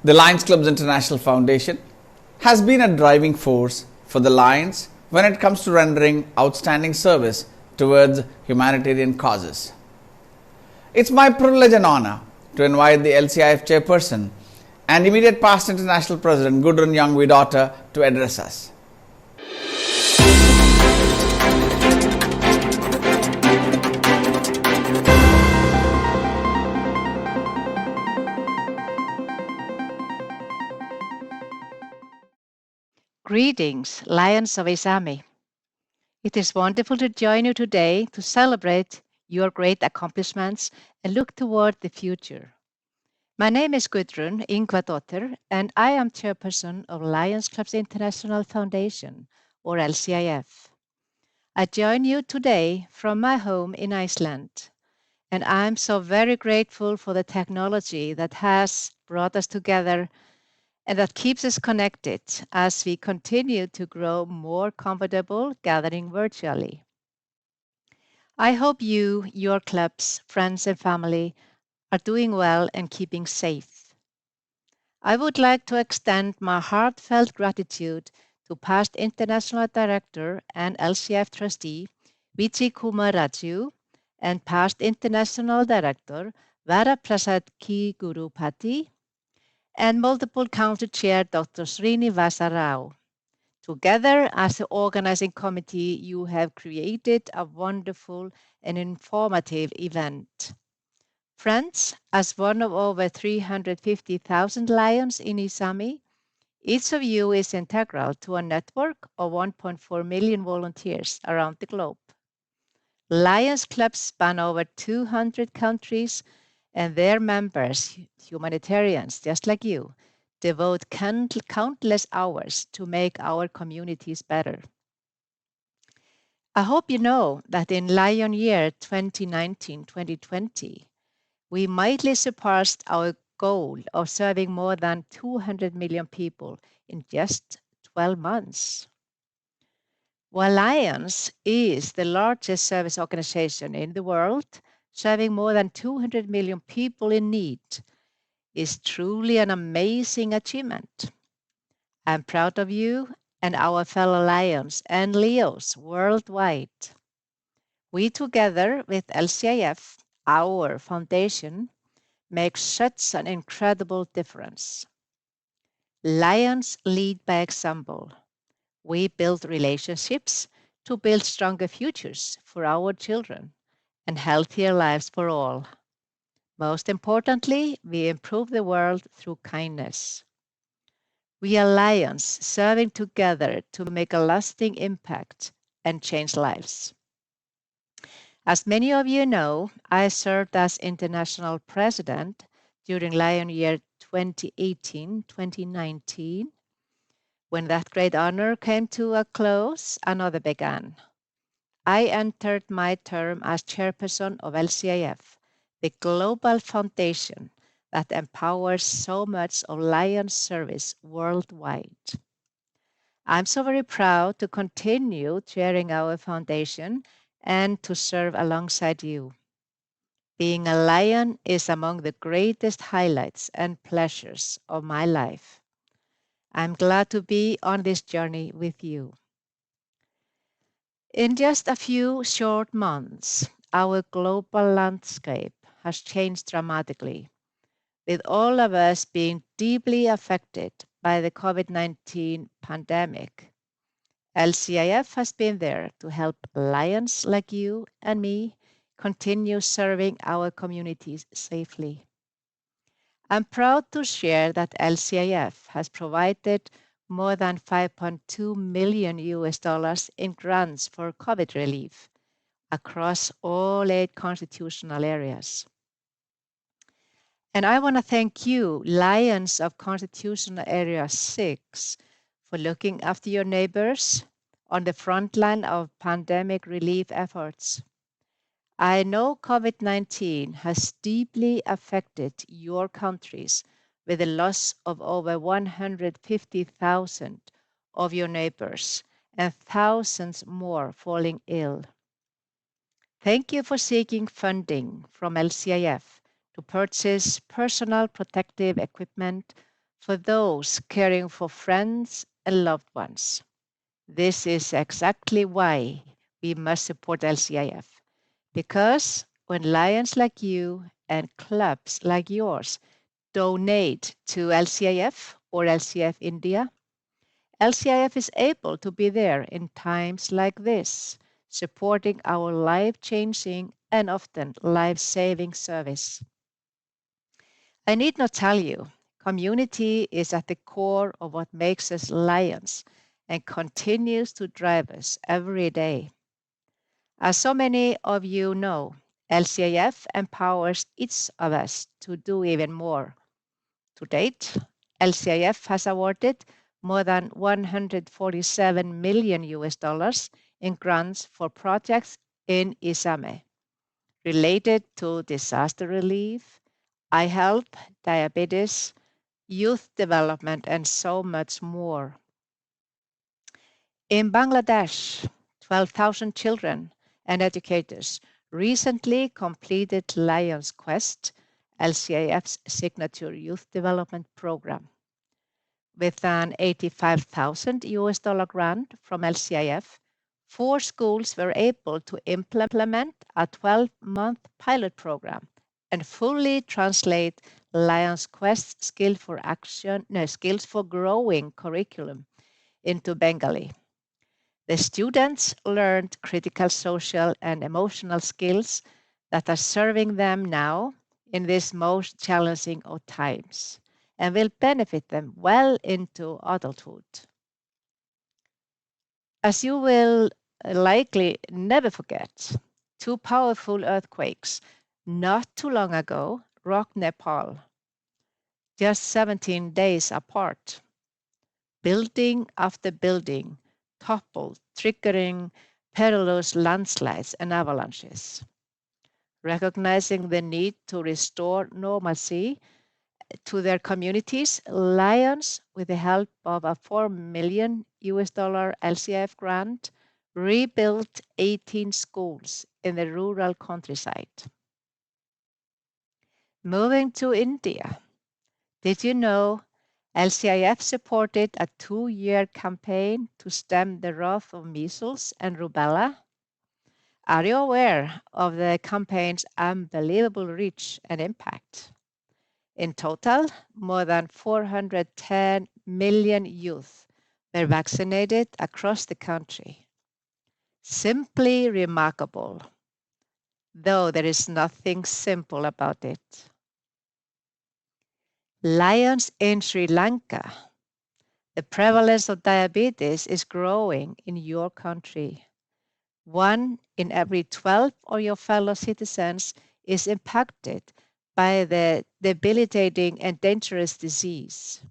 The Lions Clubs International Foundation has been a driving force for the Lions when it comes to rendering outstanding service towards humanitarian causes. It's my privilege and honor to invite the LCIF Chairperson and immediate past International President Gudrun Youngvi daughter to address us. Greetings, Lions of Isami. It is wonderful to join you today to celebrate your great accomplishments and look toward the future. My name is Gudrun Yngvadóttir, and I am Chairperson of Lions Clubs International Foundation, or LCIF. I join you today from my home in Iceland, and I'm so very grateful for the technology that has brought us together and that keeps us connected as we continue to grow more comfortable gathering virtually. I hope you, your clubs, friends, and family are doing well and keeping safe. I would like to extend my heartfelt gratitude to past International Director and LCIF Trustee Vijay Kumar Raju and past International Director Varaprasad K. Gurupati and multiple Council Chair Dr. Srinivasa Rao. Together, as the organizing committee, you have created a wonderful and informative event. Friends, as one of over 350,000 Lions in Isami, each of you is integral to a network of 1.4 million volunteers around the globe. Lions clubs span over 200 countries, and their members, humanitarians just like you, devote countless hours to make our communities better. I hope you know that in Lion Year 2019-2020, we mightily surpassed our goal of serving more than 200 million people in just 12 months. While Lions is the largest service organization in the world, serving more than 200 million people in need is truly an amazing achievement. I'm proud of you and our fellow Lions and Leos worldwide. We together with LCIF, our foundation, make such an incredible difference. Lions lead by example. We build relationships to build stronger futures for our children and healthier lives for all. Most importantly, we improve the world through kindness. We are Lions serving together to make a lasting impact and change lives. As many of you know, I served as International President during Lion Year 2018-2019. When that great honor came to a close, another began. I entered my term as Chairperson of LCIF, the global foundation that empowers so much of Lions service worldwide. I'm so very proud to continue chairing our foundation and to serve alongside you. Being a Lion is among the greatest highlights and pleasures of my life. I'm glad to be on this journey with you. In just a few short months, our global landscape has changed dramatically, with all of us being deeply affected by the COVID-19 pandemic. LCIF has been there to help Lions like you and me continue serving our communities safely. I'm proud to share that LCIF has provided more than $5.2 million in grants for COVID relief across all 8 constitutional areas. And I want to thank you, Lions of Constitutional Area 6, for looking after your neighbors on the front line of pandemic relief efforts. I know COVID-19 has deeply affected your countries with the loss of over 150,000 of your neighbors and thousands more falling ill. Thank you for seeking funding from LCIF to purchase personal protective equipment for those caring for friends and loved ones. This is exactly why we must support LCIF, because when lions like you and clubs like yours donate to LCIF or LCIF India, LCIF is able to be there in times like this, supporting our life-changing and often life-saving service. I need not tell you, community is at the core of what makes us lions and continues to drive us every day. As so many of you know, LCIF empowers each of us to do even more. To date, LCIF has awarded more than 147 million US dollars in grants for projects in Isame related to disaster relief, eye health, diabetes, youth development, and so much more. In Bangladesh, 12,000 children and educators recently completed Lion's Quest, LCIF's signature youth development program. With an 85,000 US dollar grant from LCIF, 4 schools were able to implement a 12-month pilot program and fully translate Lion's Quest Skills for Growing curriculum into Bengali. The students learned critical social and emotional skills that are serving them now in this most challenging of times and will benefit them well into adulthood. As you will likely never forget, 2 powerful earthquakes not too long ago rocked Nepal, just 17 days apart. Building after building toppled, triggering perilous landslides and avalanches. Recognizing the need to restore normalcy to their communities, Lions, with the help of a 4 million US dollar LCIF grant, rebuilt 18 schools in the rural countryside. Moving to India, did you know LCIF supported a 2-year campaign to stem the wrath of measles and rubella? Are you aware of the campaign's unbelievable reach and impact? In total, more than 410 million youth were vaccinated across the country. Simply remarkable, though there is nothing simple about it. Lions in Sri Lanka. The prevalence of diabetes is growing in your country. 1 in every 12 of your fellow citizens is impacted by the debilitating and dangerous disease.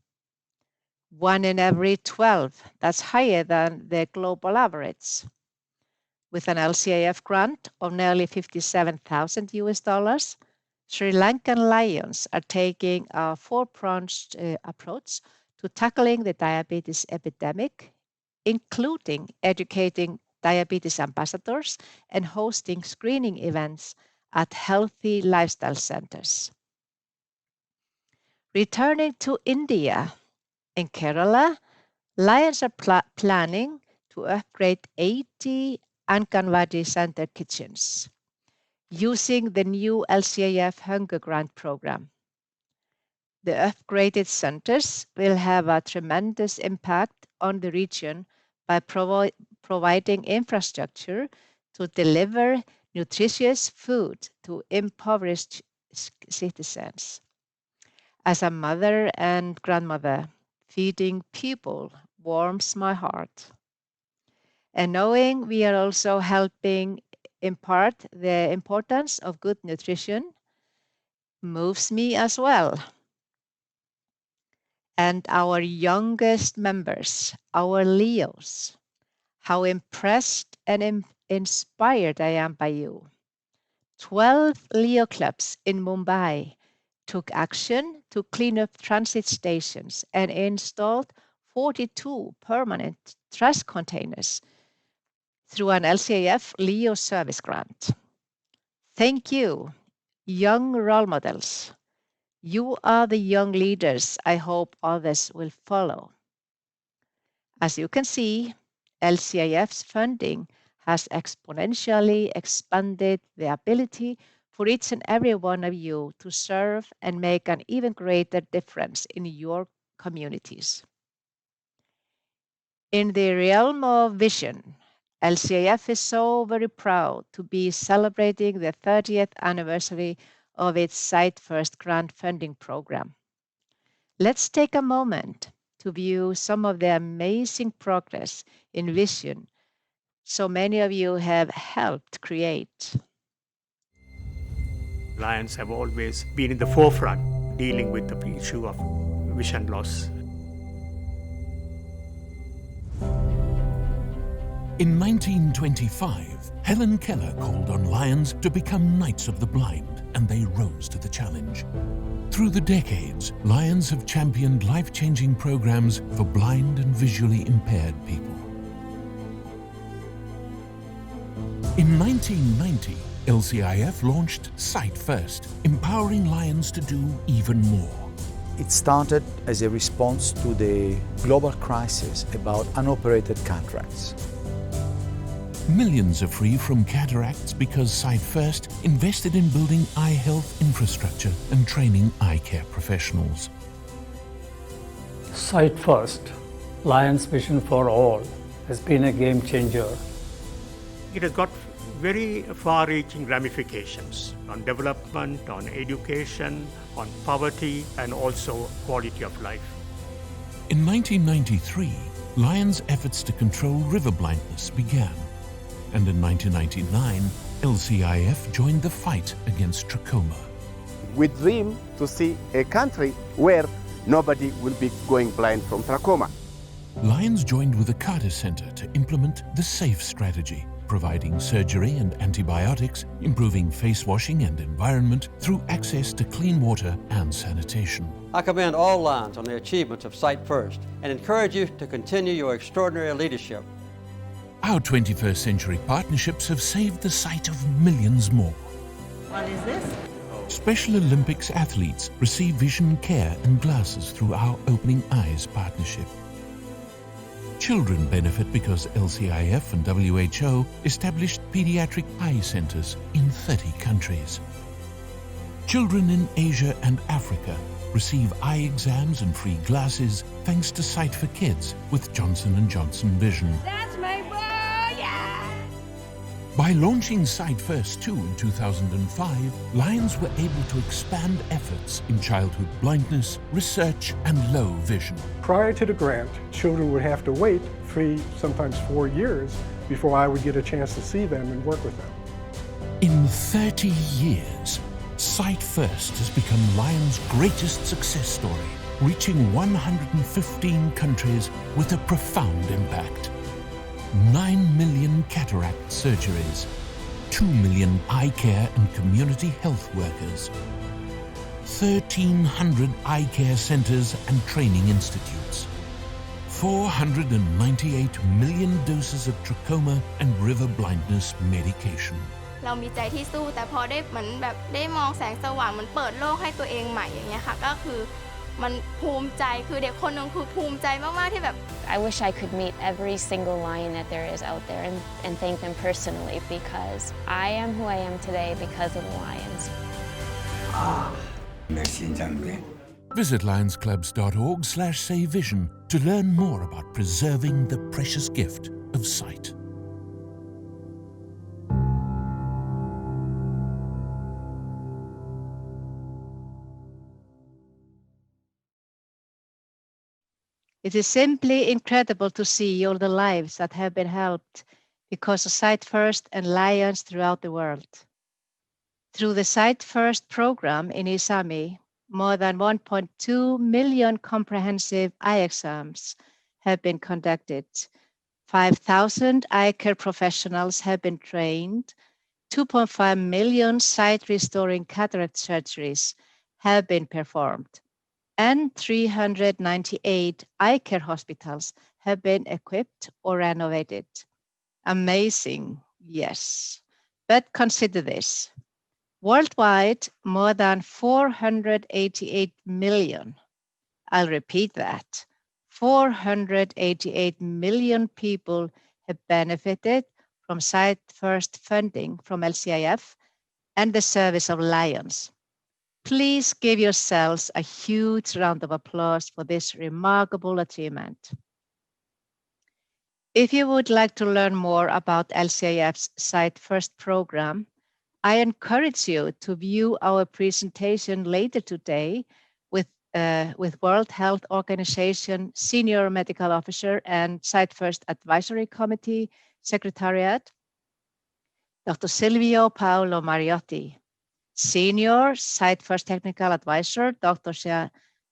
1 in every 12, that's higher than the global average. With an LCIF grant of nearly 57,000 US dollars, Sri Lankan Lions are taking a 4-pronged approach to tackling the diabetes epidemic, including educating diabetes ambassadors and hosting screening events at healthy lifestyle centers. Returning to India, in Kerala, Lions are planning to upgrade 80 Anganwadi Center kitchens using the new LCIF Hunger Grant program. The upgraded centers will have a tremendous impact on the region by providing infrastructure to deliver nutritious food to impoverished citizens. As a mother and grandmother, feeding people warms my heart. And knowing we are also helping impart the importance of good nutrition moves me as well. And our youngest members, our Leos, how impressed and inspired I am by you. 12 Leo clubs in Mumbai took action to clean up transit stations and installed 42 permanent trash containers through an LCIF Leo service grant. Thank you, young role models. You are the young leaders I hope others will follow. As you can see, LCIF's funding has exponentially expanded the ability for each and every one of you to serve and make an even greater difference in your communities. In the realm of vision, LCIF is so very proud to be celebrating the 30th anniversary of its Site First grant funding program. Let's take a moment to view some of the amazing progress in vision so many of you have helped create. Lions have always been in the forefront dealing with the issue of vision loss. In 1925, Helen Keller called on Lions to become Knights of the Blind, and they rose to the challenge. Through the decades, Lions have championed life-changing programs for blind and visually impaired people. In 1990, LCIF launched Sight First, empowering Lions to do even more. It started as a response to the global crisis about unoperated cataracts. Millions are free from cataracts because Sight First invested in building eye health infrastructure and training eye care professionals. Sight First, Lions Vision for All, has been a game changer. It has got very far-reaching ramifications on development, on education, on poverty, and also quality of life. In 1993, Lions' efforts to control river blindness began. And in 1999, LCIF joined the fight against trachoma. We dream to see a country where nobody will be going blind from trachoma. Lions joined with the Carter Center to implement the SAFE strategy, providing surgery and antibiotics, improving face washing and environment through access to clean water and sanitation. I commend all Lions on their achievements of Sight First and encourage you to continue your extraordinary leadership. Our 21st century partnerships have saved the sight of millions more. What is this? Special Olympics athletes receive vision care and glasses through our Opening Eyes partnership. Children benefit because LCIF and WHO established pediatric eye centers in 30 countries. Children in Asia and Africa receive eye exams and free glasses thanks to Sight for Kids with Johnson & Johnson Vision. That's my boy! Yeah! By launching Sight First 2 in 2005, Lions were able to expand efforts in childhood blindness, research, and low vision. Prior to the grant, children would have to wait 3, sometimes 4 years before I would get a chance to see them and work with them. In 30 years, Sight First has become Lions' greatest success story, reaching 115 countries with a profound impact. 9 million cataract surgeries, 2 million eye care and community health workers, 1,300 eye care centers and training institutes, 498 million doses of trachoma and river blindness medication. เรามีใจที่สู้แต่พอได้เหมือนแบบได้มองแสงสว่างเหมือนเปิดโลกให้ตัวเองใหม่อย่างเงี้ยค่ะก็คือมันภูมิใจคือเด็กคนนึงคือภูมิใจมากๆที่แบบ I wish I could meet every single lion that there is out there and thank them personally because I am who I am today because of the lions. Visit lionsclubs.org/savevision to learn more about preserving the precious gift of sight. It is simply incredible to see all the lives that have been helped because of Sight First and Lions throughout the world. Through the Sight First program in Isami, more than 1.2 million comprehensive eye exams have been conducted. 5,000 eye care professionals have been trained. 2.5 million sight restoring cataract surgeries have been performed. And 398 eye care hospitals have been equipped or renovated. Amazing, yes. But consider this. Worldwide, more than 488 million. I'll repeat that. 488 million people have benefited from Site First funding from LCIF and the service of Lions. Please give yourselves a huge round of applause for this remarkable achievement. If you would like to learn more about LCIF's Site First program, I encourage you to view our presentation later today with World Health Organization Senior Medical Officer and Site First Advisory Committee Secretariat, Dr. Silvio Paolo Mariotti, Senior Site First Technical Advisor, Dr.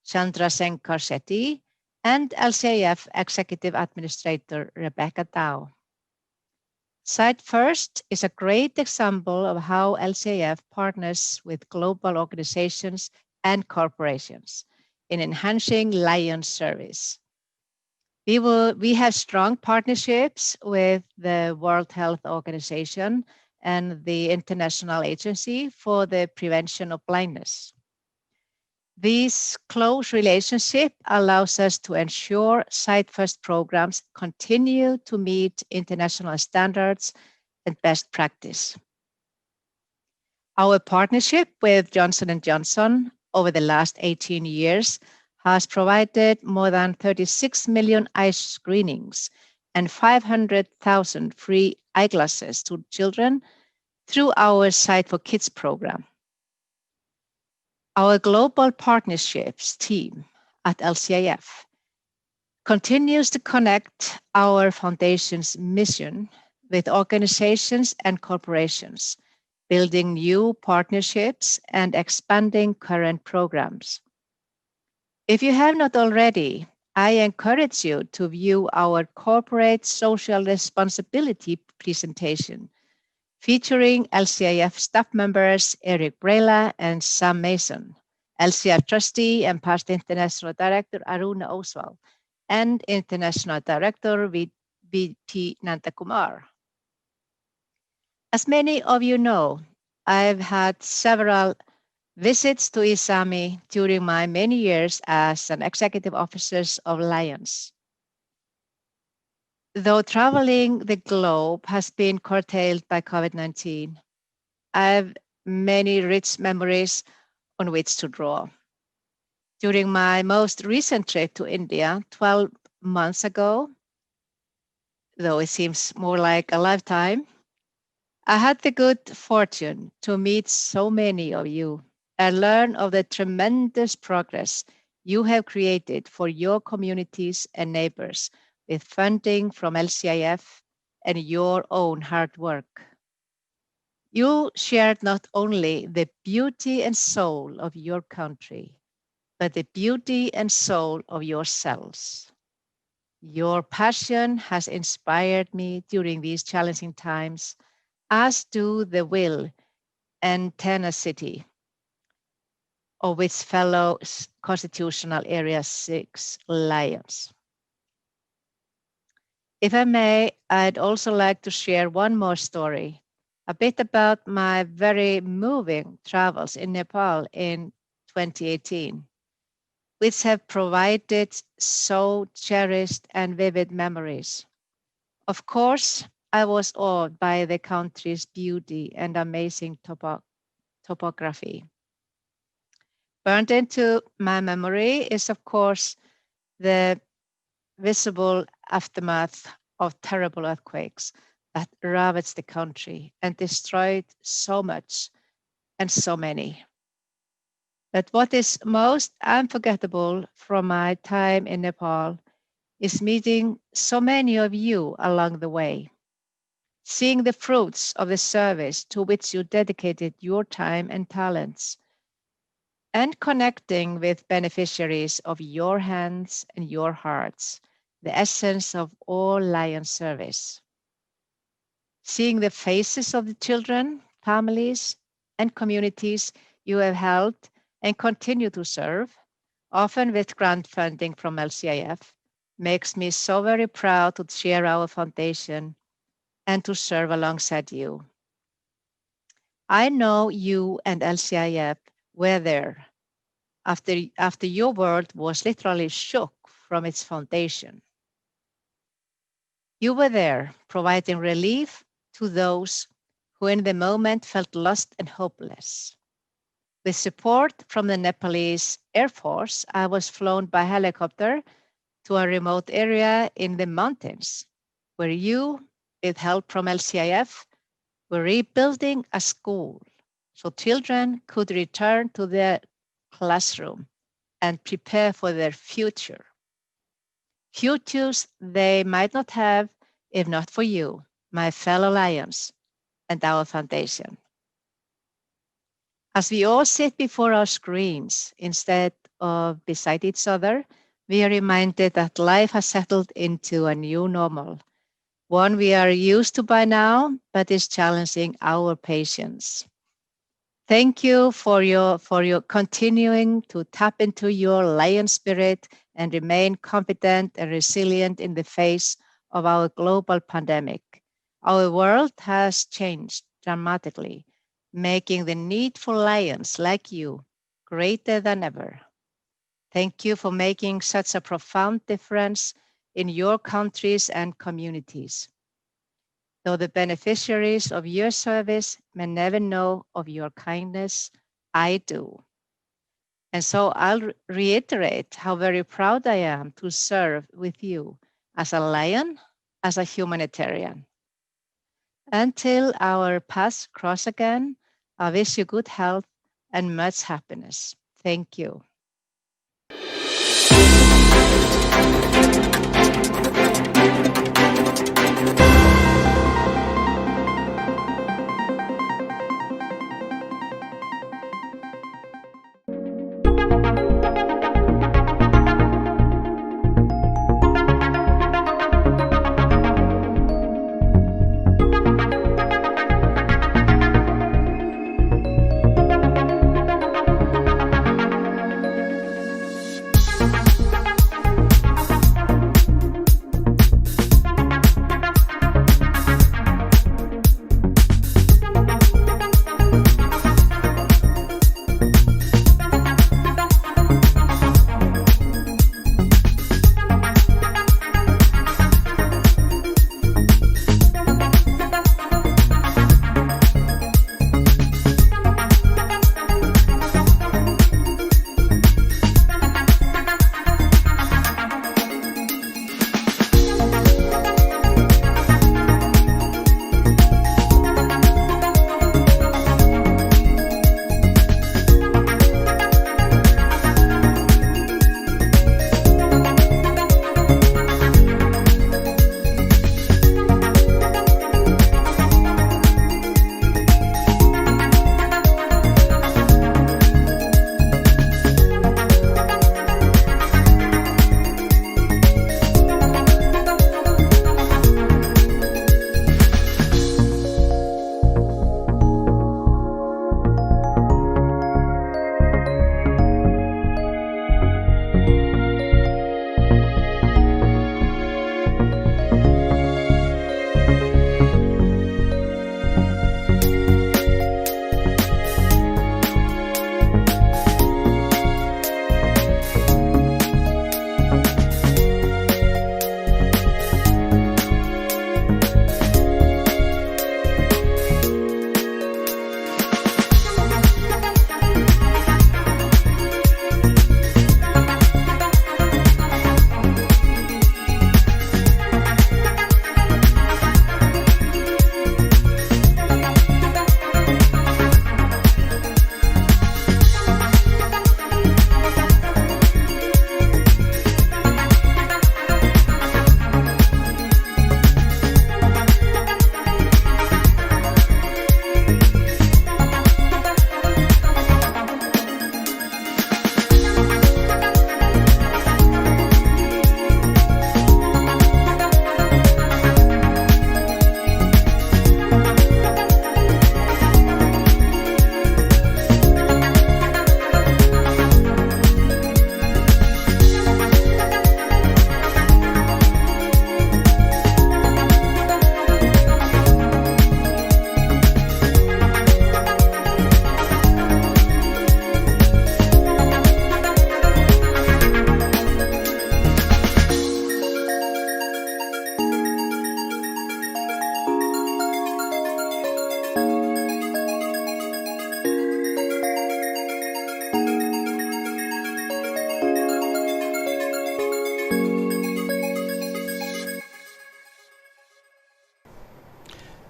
Chandrasekhar Shetty, and LCIF Executive Administrator, Rebecca Dow. Site First is a great example of how LCIF partners with global organizations and corporations in enhancing Lions service. We have strong partnerships with the World Health Organization and the International Agency for the Prevention of Blindness. This close relationship allows us to ensure Site First programs continue to meet international standards and best practice. Our partnership with Johnson & Johnson over the last 18 years has provided more than 36 million eye screenings and 500,000 free eyeglasses to children through our Sight for Kids program. Our global partnerships team at LCIF continues to connect our foundation's mission with organizations and corporations, building new partnerships and expanding current programs. If you have not already, I encourage you to view our corporate social responsibility presentation featuring LCIF staff members Eric Brela and Sam Mason, LCIF trustee and past international director Aruna Oswal, and international director V.T. Nandakumar. As many of you know, I've had several visits to Isami during my many years as an executive officer of Lions. Though traveling the globe has been curtailed by COVID-19, I have many rich memories on which to draw. During my most recent trip to India 12 months ago, though it seems more like a lifetime, I had the good fortune to meet so many of you and learn of the tremendous progress you have created for your communities and neighbors with funding from LCIF and your own hard work. You shared not only the beauty and soul of your country, but the beauty and soul of yourselves. Your passion has inspired me during these challenging times, as do the will and tenacity of its fellow Constitutional Area 6 Lions. If I may, I'd also like to share one more story, a bit about my very moving travels in Nepal in 2018, which have provided so cherished and vivid memories. Of course, I was awed by the country's beauty and amazing topography. Burned into my memory is, of course, the visible aftermath of terrible earthquakes that ravaged the country and destroyed so much and so many. But what is most unforgettable from my time in Nepal is meeting so many of you along the way, seeing the fruits of the service to which you dedicated your time and talents, and connecting with beneficiaries of your hands and your hearts, the essence of all Lion service. Seeing the faces of the children, families, and communities you have helped and continue to serve, often with grant funding from LCIF, makes me so very proud to share our foundation and to serve alongside you. I know you and LCIF were there after your world was literally shook from its foundation. You were there providing relief to those who in the moment felt lost and hopeless. With support from the Nepalese Air Force, I was flown by helicopter to a remote area in the mountains where you, with help from LCIF, were rebuilding a school so children could return to their classroom and prepare for their future. Futures they might not have if not for you, my fellow Lions, and our foundation. As we all sit before our screens instead of beside each other, we are reminded that life has settled into a new normal, one we are used to by now, but is challenging our patience. Thank you for your continuing to tap into your lion spirit and remain confident and resilient in the face of our global pandemic. Our world has changed dramatically, making the need for lions like you greater than ever. Thank you for making such a profound difference in your countries and communities. Though the beneficiaries of your service may never know of your kindness, I do. And so I'll reiterate how very proud I am to serve with you as a lion, as a humanitarian. Until our paths cross again, I wish you good health and much happiness. Thank you.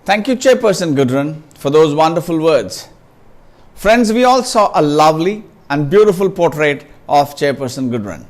Thank you, Chairperson Gudrun, for those wonderful words. Friends, we all saw a lovely and beautiful portrait of Chairperson Gudrun.